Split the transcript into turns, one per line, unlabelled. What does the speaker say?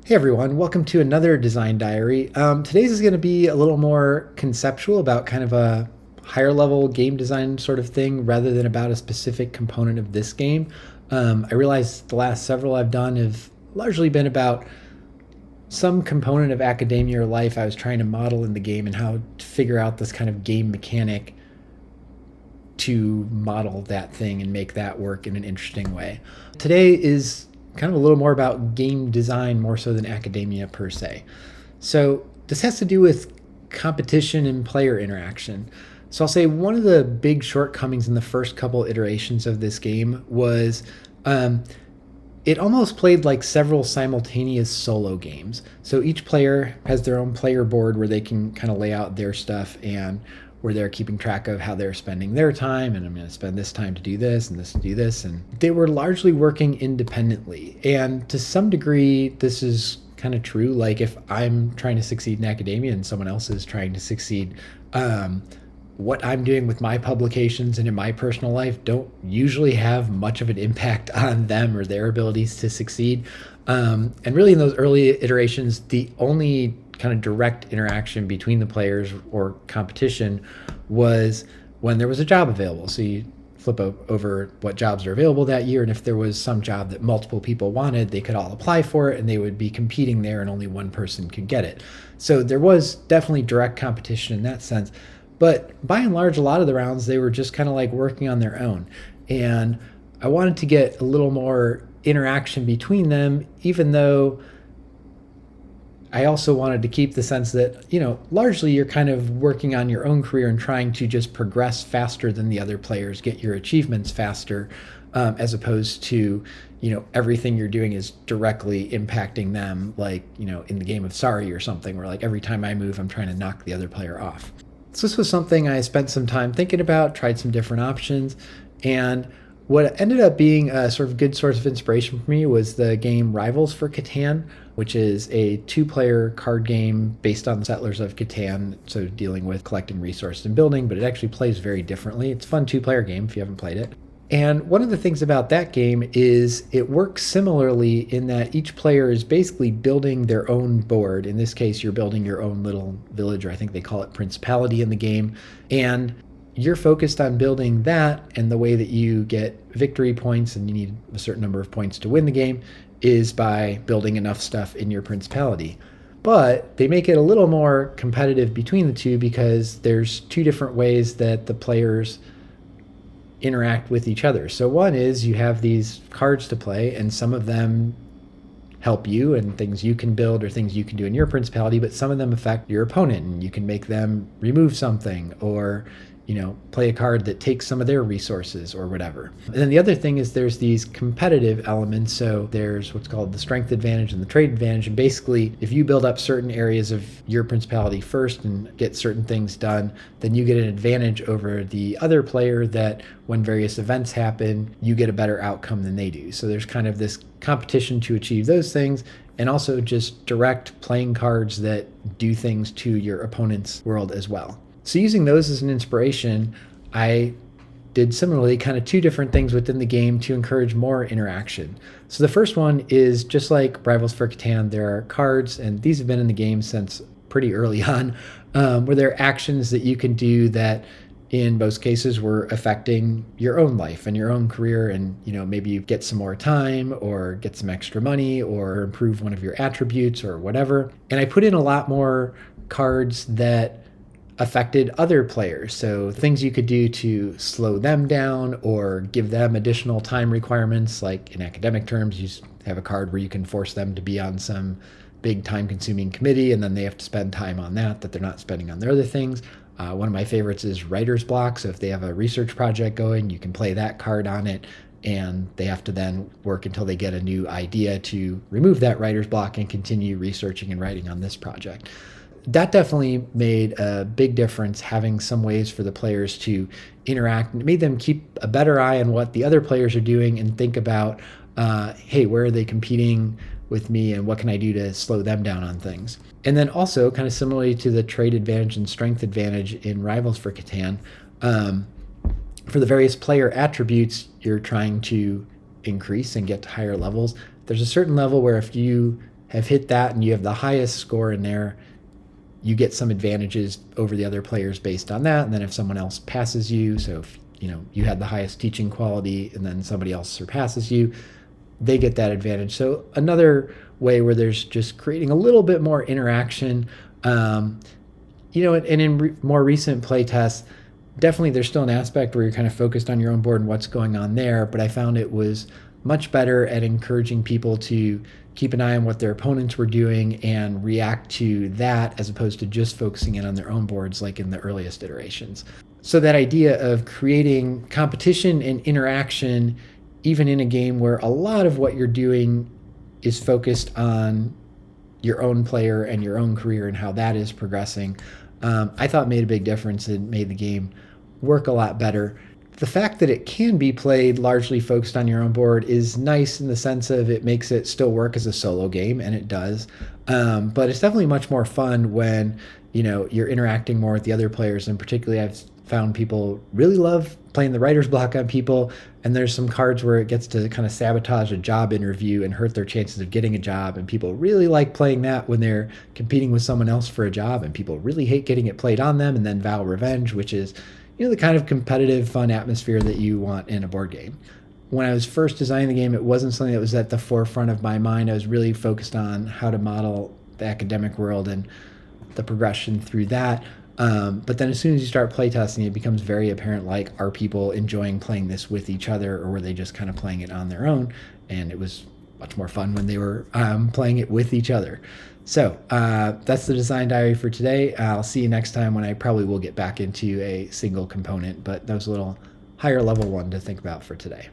Hey everyone, welcome to another design diary. Today's is going to be a little more conceptual about kind of a higher level game design sort of thing rather than about a specific component of this game. I realize the last several I've done have largely been about some component of academia or life I was trying to model in the game and how to figure out this kind of game mechanic to model that thing and make that work in an interesting way. Today is kind of a little more about game design more so than academia per se. So this has to do with competition and player interaction. So I'll say one of the big shortcomings in the first couple iterations of this game was it almost played like several simultaneous solo games. So each player has their own player board where they can kind of lay out their stuff and where they're keeping track of how they're spending their time, and I'm going to spend this time to do this and this to do this. And they were largely working independently. And to some degree, this is kind of true. Like if I'm trying to succeed in academia and someone else is trying to succeed, what I'm doing with my publications and in my personal life don't usually have much of an impact on them or their abilities to succeed. And really in those early iterations, the only kind of direct interaction between the players or competition was when there was a job available. So you flip over what jobs are available that year, and if there was some job that multiple people wanted, they could all apply for it and they would be competing there and only one person could get it. So there was definitely direct competition in that sense. But by and large, a lot of the rounds, they were just kind of like working on their own. And I wanted to get a little more interaction between them, even though I also wanted to keep the sense that, largely you're kind of working on your own career and trying to just progress faster than the other players, get your achievements faster, as opposed to, everything you're doing is directly impacting them, like, in the game of Sorry or something, where like every time I move, I'm trying to knock the other player off. So this was something I spent some time thinking about, tried some different options, and what ended up being a sort of good source of inspiration for me was the game Rivals for Catan, which is a two-player card game based on Settlers of Catan, so dealing with collecting resources and building, but it actually plays very differently. It's a fun two-player game if you haven't played it. And one of the things about that game is it works similarly in that each player is basically building their own board. In this case, you're building your own little village, or I think they call it Principality in the game. And you're focused on building that, and the way that you get victory points, and you need a certain number of points to win the game, is by building enough stuff in your principality. But they make it a little more competitive between the two because there's two different ways that the players interact with each other. So one is you have these cards to play, and some of them help you and things you can build or things you can do in your principality, but some of them affect your opponent, and you can make them remove something or play a card that takes some of their resources or whatever. And then the other thing is there's these competitive elements. So there's what's called the strength advantage and the trade advantage. And basically, if you build up certain areas of your principality first and get certain things done, then you get an advantage over the other player that when various events happen, you get a better outcome than they do. So there's kind of this competition to achieve those things, and also just direct playing cards that do things to your opponent's world as well. So using those as an inspiration, I did similarly kind of two different things within the game to encourage more interaction. So the first one is just like Rivals for Catan, there are cards, and these have been in the game since pretty early on, where there are actions that you can do that in most cases were affecting your own life and your own career, and maybe you get some more time or get some extra money or improve one of your attributes or whatever. And I put in a lot more cards that affected other players. So things you could do to slow them down or give them additional time requirements, like in academic terms, you have a card where you can force them to be on some big time-consuming committee, and then they have to spend time on that they're not spending on their other things. One of my favorites is writer's block. So if they have a research project going, you can play that card on it, and they have to then work until they get a new idea to remove that writer's block and continue researching and writing on this project. That definitely made a big difference, having some ways for the players to interact. It made them keep a better eye on what the other players are doing and think about, hey, where are they competing with me and what can I do to slow them down on things? And then also, kind of similarly to the trade advantage and strength advantage in Rivals for Catan, for the various player attributes you're trying to increase and get to higher levels, there's a certain level where if you have hit that and you have the highest score in there, you get some advantages over the other players based on that. And then if someone else passes you, so if you had the highest teaching quality and then somebody else surpasses you, they get that advantage. So another way where there's just creating a little bit more interaction. And in more recent play tests, definitely there's still an aspect where you're kind of focused on your own board and what's going on there, but I found it was much better at encouraging people to keep an eye on what their opponents were doing and react to that, as opposed to just focusing in on their own boards like in the earliest iterations. So that idea of creating competition and interaction, even in a game where a lot of what you're doing is focused on your own player and your own career and how that is progressing, I thought made a big difference and made the game work a lot better. The fact that it can be played largely focused on your own board is nice in the sense of it makes it still work as a solo game, and it does. But it's definitely much more fun when you're interacting more with the other players, and particularly I've found people really love playing the writer's block on people, and there's some cards where it gets to kind of sabotage a job interview and hurt their chances of getting a job, and people really like playing that when they're competing with someone else for a job, and people really hate getting it played on them and then vow revenge, which is the kind of competitive, fun atmosphere that you want in a board game. When I was first designing the game, it wasn't something that was at the forefront of my mind. I was really focused on how to model the academic world and the progression through that. But then as soon as you start playtesting, it becomes very apparent, like, are people enjoying playing this with each other, or were they just kind of playing it on their own? And it was much more fun when they were playing it with each other. So that's the design diary for today. I'll see you next time when I probably will get back into a single component, but that was a little higher level one to think about for today.